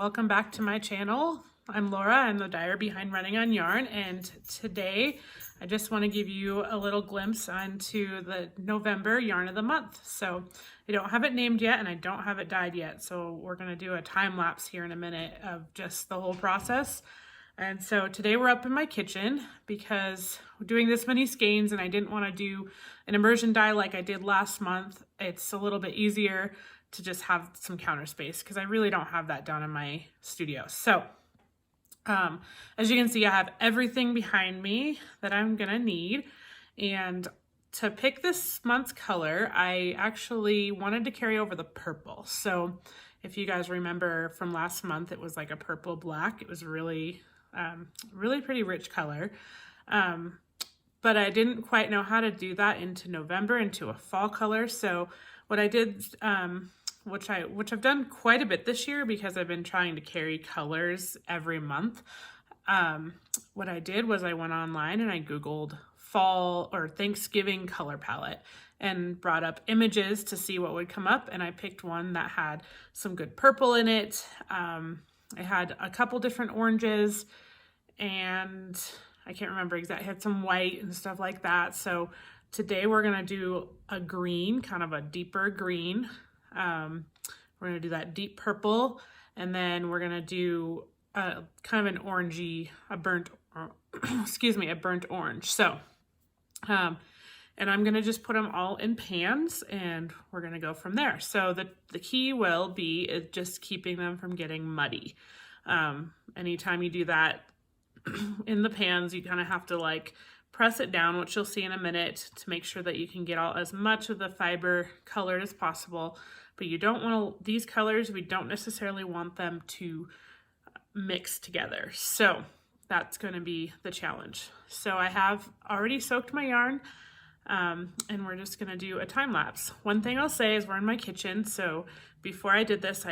Welcome back to my channel. I'm Laura, I'm the dyer behind Running on Yarn, and today I just want to give you a little glimpse onto the November yarn of the month. So I don't have it named yet and I don't have it dyed yet, so we're going to do a time lapse here in a minute of just the whole process. And so today we're up in my kitchen because we're doing this many skeins and I didn't want to do an immersion dye like I did last month. It's a little bit easier to just have some counter space because I really don't have that down in my studio. So as you can see, I have everything behind me that I'm gonna need. And to pick this month's color, I actually wanted to carry over the purple. So if you guys remember from last month, it was like a purple black. It was really, really pretty rich color. But I didn't quite know how to do that into November, into a fall color. So what I did, which I've done quite a bit this year because I've been trying to carry colors every month. What I did was I went online and I Googled fall or Thanksgiving color palette and brought up images to see what would come up. And I picked one that had some good purple in it. I had a couple different oranges and I can't remember exactly, I had some white and stuff like that. So today we're gonna do a green, kind of a deeper green. We're gonna do that deep purple, and then we're gonna do kind of an orangey, a burnt orange. So, and I'm gonna just put them all in pans, and we're gonna go from there. So the key will be just keeping them from getting muddy. Anytime you do that in the pans, you kind of have to like press it down, which you'll see in a minute, to make sure that you can get all as much of the fiber colored as possible. But you don't want to, these colors, we don't necessarily want them to mix together. So that's going to be the challenge. So I have already soaked my yarn, and we're just going to do a time lapse. One thing I'll say is we're in my kitchen. So before I did this,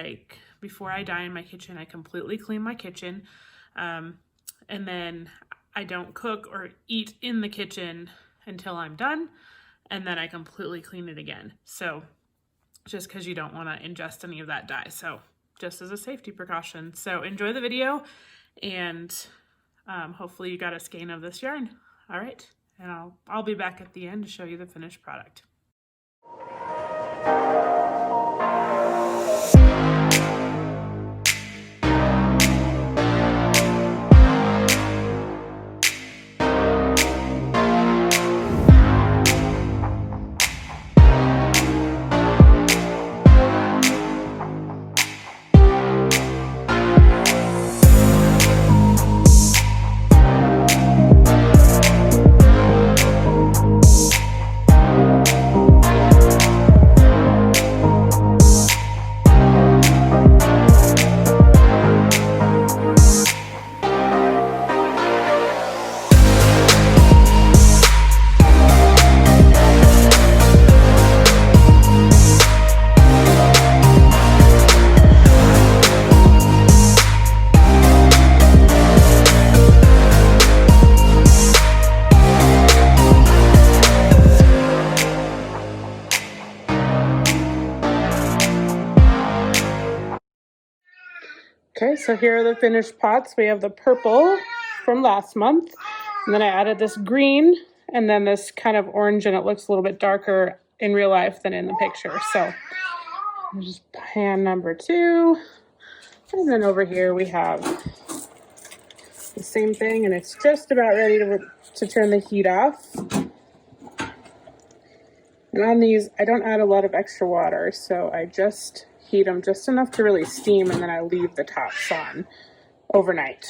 before I dye in my kitchen, I completely clean my kitchen. And then I don't cook or eat in the kitchen until I'm done, and then I completely clean it again. So just because you don't want to ingest any of that dye. So just as a safety precaution. So enjoy the video, and hopefully you got a skein of this yarn. All right, and I'll be back at the end to show you the finished product. Okay, so here are the finished pots. We have the purple from last month, and then I added this green, and then this kind of orange, and it looks a little bit darker in real life than in the picture. So just pan number 2, and then over here we have the same thing, and it's just about ready to turn the heat off. And on these, I don't add a lot of extra water, so I just heat them just enough to really steam, and then I leave the tops on overnight.